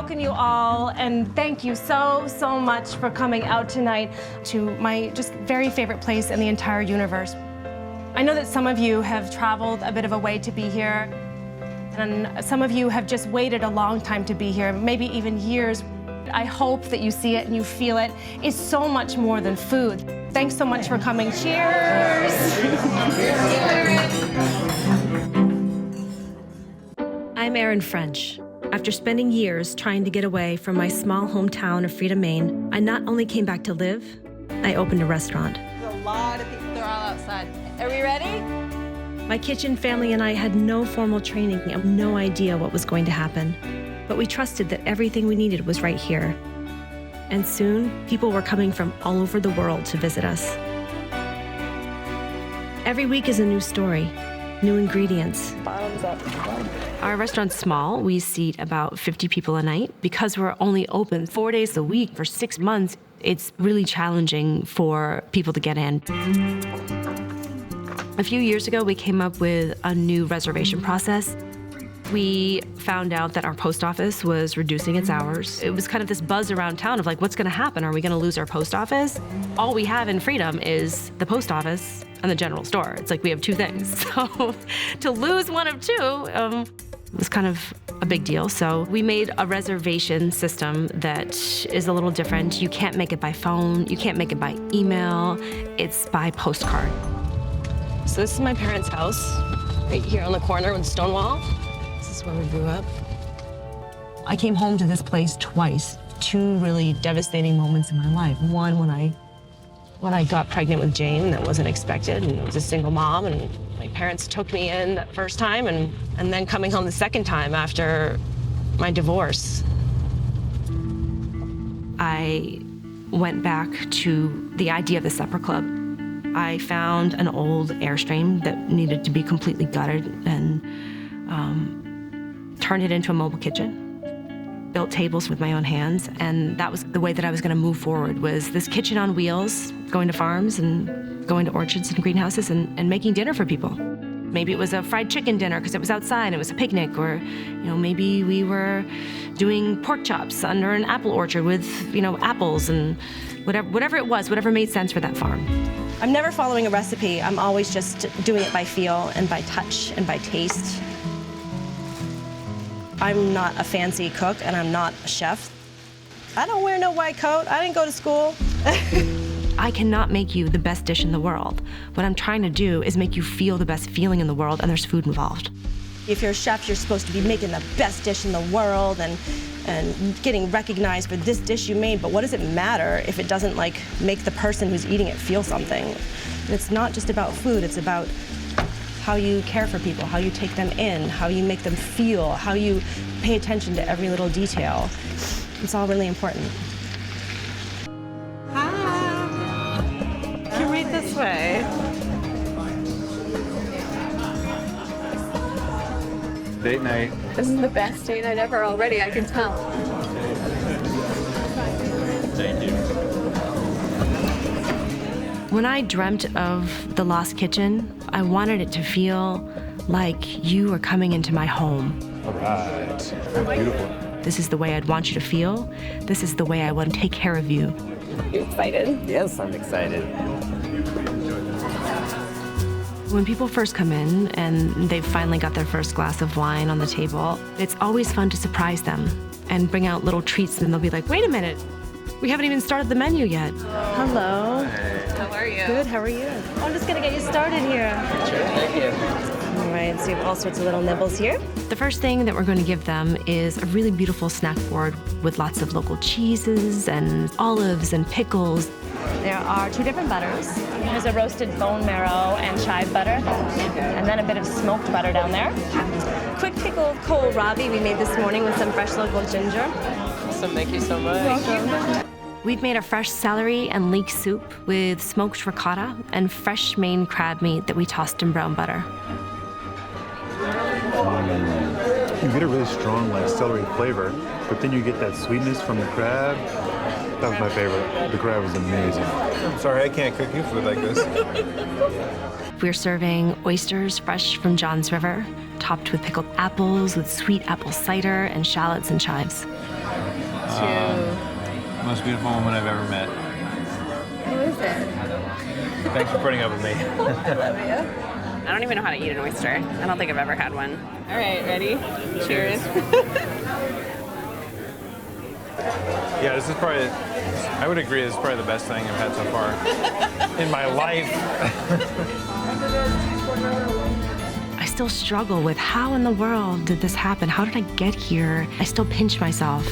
welcome you all and thank you so much for coming out tonight to my just very favorite place in the entire universe. I know that some of you have traveled a bit of a way to be here, and some of you have just waited a long time to be here, maybe even years. I hope that you see it and you feel it. It's so much more than food. Thanks so much for coming. Cheers! I'm Erin French. After spending years trying to get away from my small hometown of Freedom, Maine, I not only came back to live, I opened a restaurant. There's a lot of people. They're all outside. Are we ready? My kitchen family and I had no formal training and no idea what was going to happen. But we trusted that everything we needed was right here. And soon, people were coming from all over the world to visit us. Every week is a new story, new ingredients. Bottoms up. Our restaurant's small. We seat about 50 people a night. Because we're only open 4 days a week for 6 months, it's really challenging for people to get in. A few years ago, we came up with a new reservation process. We found out that our post office was reducing its hours. It was kind of this buzz around town of like, what's gonna happen? Are we gonna lose our post office? All we have in Freedom is the post office and the general store. It's like we have two things. So to lose one of two was kind of a big deal. So we made a reservation system that is a little different. You can't make it by phone. You can't make it by email. It's by postcard. So this is my parents' house, right here on the corner with Stonewall. This is where we grew up. I came home to this place twice. Two really devastating moments in my life. One, when I got pregnant with Jane, that wasn't expected, and I was a single mom, and my parents took me in that first time, and then coming home the second time after my divorce. I went back to the idea of the supper club. I found an old Airstream that needed to be completely gutted and turned it into a mobile kitchen. Built tables with my own hands, and that was the way that I was gonna move forward, was this kitchen on wheels, going to farms and going to orchards and greenhouses and making dinner for people. Maybe it was a fried chicken dinner because it was outside and it was a picnic, or maybe we were doing pork chops under an apple orchard with apples and whatever it was, whatever made sense for that farm. I'm never following a recipe. I'm always just doing it by feel and by touch and by taste. I'm not a fancy cook and I'm not a chef. I don't wear no white coat. I didn't go to school. I cannot make you the best dish in the world. What I'm trying to do is make you feel the best feeling in the world, and there's food involved. If you're a chef, you're supposed to be making the best dish in the world and getting recognized for this dish you made, but what does it matter if it doesn't make the person who's eating it feel something? And it's not just about food, it's about how you care for people, how you take them in, how you make them feel, how you pay attention to every little detail. It's all really important. Hi. Come right this way. Date night. This is the best date night ever already, I can tell. Thank you. When I dreamt of the Lost Kitchen, I wanted it to feel like you were coming into my home. All right. Beautiful. This is the way I'd want you to feel. This is the way I want to take care of you. You excited? Yes, I'm excited. When people first come in and they've finally got their first glass of wine on the table, it's always fun to surprise them and bring out little treats, and they'll be like, wait a minute, we haven't even started the menu yet. Hello. How are you? Good, how are you? I'm just gonna get you started here. Sure, thank you. All right, so you have all sorts of little nibbles here. The first thing that we're going to give them is a really beautiful snack board with lots of local cheeses and olives and pickles. There are two different butters. There's a roasted bone marrow and chive butter, and then a bit of smoked butter down there. Quick pickle of kohlrabi we made this morning with some fresh local ginger. Awesome, thank you so much. Welcome. We've made a fresh celery and leek soup with smoked ricotta and fresh Maine crab meat that we tossed in brown butter. You get a really strong celery flavor, but then you get that sweetness from the crab. That was my favorite. The crab was amazing. I'm sorry, I can't cook you food like this. We're serving oysters fresh from Johns River, topped with pickled apples with sweet apple cider and shallots and chives. to... Most beautiful woman I've ever met. Who is it? Thanks for putting up with me. I love you. I don't even know how to eat an oyster. I don't think I've ever had one. All right, ready? Cheers. Yeah, this is probably, I would agree, this is probably the best thing I've had so far in my life. I still struggle with how in the world did this happen? How did I get here? I still pinch myself.